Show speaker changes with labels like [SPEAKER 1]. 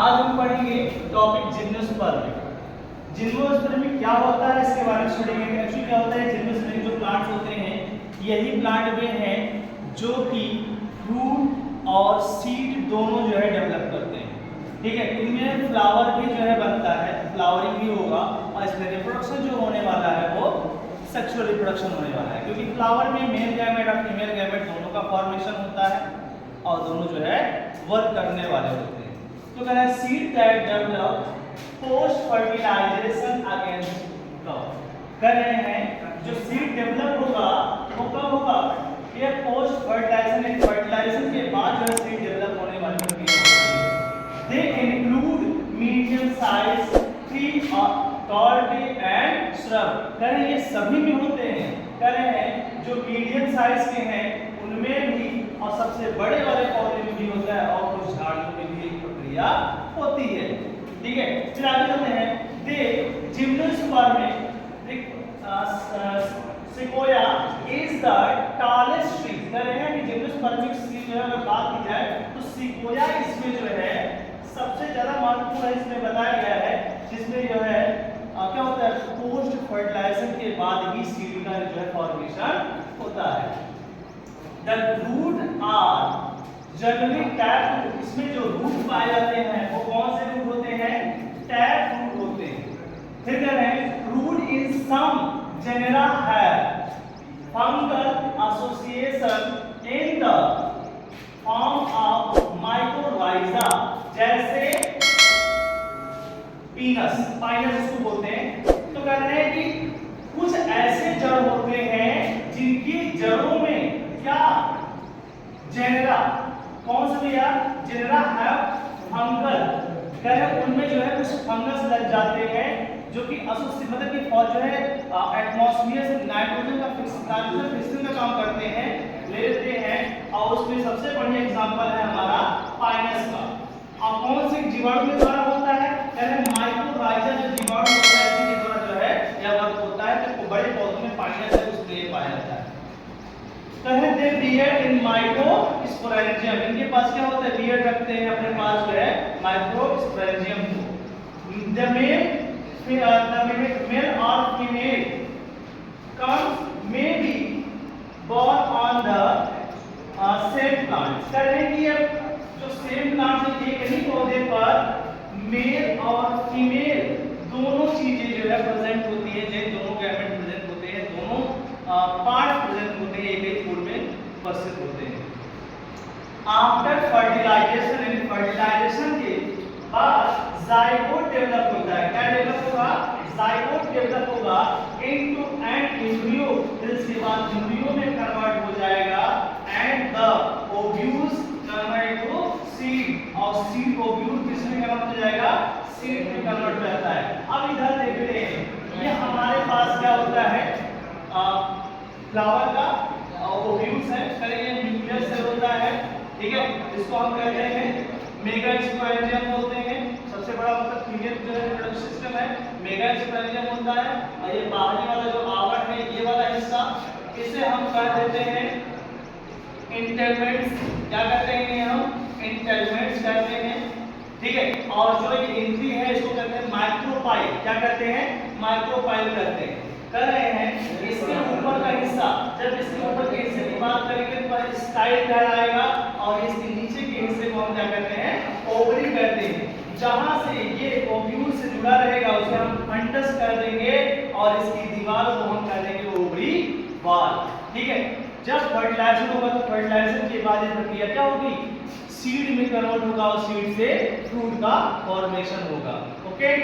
[SPEAKER 1] आज हम पढ़ेंगे टॉपिक जिम्नोस्पर्म। जिम्नोस्पर्म में क्या होता है इसके बारे में पढ़ेंगे। एक्चुअली क्या होता है, जिम्नोस्पर्म जो प्लांट्स होते हैं यही प्लांट वे हैं जो कि फ्रूट और सीड दोनों जो है डेवलप करते हैं। ठीक है, इनमें फ्लावर भी जो है बनता है, फ्लावरिंग भी होगा और इसमें रिप्रोडक्शन जो होने वाला है वो सेक्सुअल रिप्रोडक्शन होने वाला है, क्योंकि फ्लावर में मेल गैमेट और फीमेल गैमेट दोनों का फॉर्मेशन होता है और दोनों जो है वर्क करने वाले होते हैं। तो कह रहा है seed that develop post fertilization against कव। कह रहे हैं जो सीड डेवलप होगा वो कब होगा, ये पोस्ट फर्टिलाइजेशन के बाद जो सीड डेवलप होने वाली प्रक्रिया होती है। They include medium size tree tall tree and shrub. कह रहे हैं ये सभी में होते हैं। कह रहे हैं जो मीडियम साइज के हैं उनमें भी और सबसे बड़े वाले पौधे में भी होता है और कुछ झाड़ियों में भी एक प्रक्रिया होती है। ठीक है, फिर आगे चलते हैं। They gymnosperm sequoia is the tallest tree. कह रहे हैं कि जिम्नोस्पर्मिक ट्री जो है अगर बात की जाए तो सिकोया इसमें जो है सबसे ज्यादा महत्वपूर्ण है, इसमें बताया गया है, जिसमें जो है क्या होता है पोस्ट फर्टिलाइजेशन के बाद ही सीड का जो है फॉर्मेशन होता है। The root are generally tapped। इसमें जो रूट पाए जाते हैं वो कौन से रूट होते हैं, टैप रूट होते हैं। फिर कह रहे हैं रूट इन सम जेनेरा है fungal association in the form of mycorrhiza, जैसे पाइनस इसको बोलते हैं। तो कह रहे हैं कि कुछ ऐसे जड़ होते हैं जिनकी जड़ों में क्या जेनेरा, कौन सा भैया, जेनेरा है फंगल। कह रहे हैं उनमें जो है कुछ फंगस लग जाते हैं जो कि मतलब कि जो है एटमॉस्फेयर से नाइट्रोजन का फिक्सिंग का काम करते हैं, लेते हैं। और उसमें सबसे बढ़िया एग्जांपल है हमारा पाइनस का। और कौन से जीवाणु के द्वारा होता है, कह रहे हैं माइक्रोराइजा जो जीवाणु होता है इसके द्वारा जो है यह वर्क होता है। तो बड़े पौधों में पाइनस है उसके लिए पाया जाता है। कहें दे बियर्ड इन माइक्रोस्पोरेंजियम। इनके पास क्या होता है, बियर्ड रखते हैं अपने पास जो है माइक्रोस्पोरेंजियम को। द मेल और female cones may be borne on the same plant. कह रहे हैं कि ये जो सेम प्लांट है एक ही पौधे पर मेल और फीमेल दोनों चीजें जो है प्रेजेंट होती है, जो दोनों गैमेट प्रेजेंट होते हैं, दोनों पार्ट प्रेजेंट होते हैं, एक ही फूल में उपस्थित होते हैं। आफ्टर फर्टिलाइजेशन, यानी फर्टिलाइजेशन के बाद जाइगोट डेवलप होता है। क्या डेवलप होगा, जाइगोट डेवलप होगा इनटू एन एम्ब्रियो। फिर इसके बाद एम्ब्रियो में कन्वर्ट हो जाएगा and the ovules convert to seed, और सीड ओव्यूल किसमें कन्वर्ट हो जाएगा, सीड में कन्वर्ट हो जाता है। अब इधर देखते हैं ये हमारे पास क्या होता है, फ्लावर का ओव्यूल्स है, करेंगे न्यूक्लियस सेल होता है। ठीक है, इसको हम कहते हैं मेगास्पोरेंजियम बोलते हैं। सबसे बड़ा मतलब फीमेल जो है रिप्रोडक्टिव सिस्टम है, मेगास्पोरेंजियम होता है। और ये बाहरी वाला जो आवरण है ये वाला हिस्सा, इसे हम कह देते हैं इंटेलमेंट्स। क्या कहते हैं हम, इंटेलमेंट्स कहते हैं। ठीक है, और जो ये एंट्री है इसको कहते हैं माइक्रोपाइल। क्या कहते हैं, माइक्रोपाइल कहते हैं। कर रहे हैं इसके ऊपर का हिस्सा, जब इसके ऊपर के हिस्से की बात करेंगे तो स्टाइल कहलाएगा, और इसके नीचे के हिस्से को हम क्या कहते हैं, ओवरी कहते हैं। जहां से ये ओव्यूल से जुड़ा रहेगा उसे हम फंडस कर देंगे और इसकी दीवार को हम कह देंगे ओवरी वॉल। ठीक है, जब फर्टिलाइजेशन होगा तो फर्टिलाइजेशन के बाद ये प्रक्रिया क्या होगी, सीड में कन्वर्ट होगा और सीड से फ्रूट का फॉर्मेशन होगा। ओके।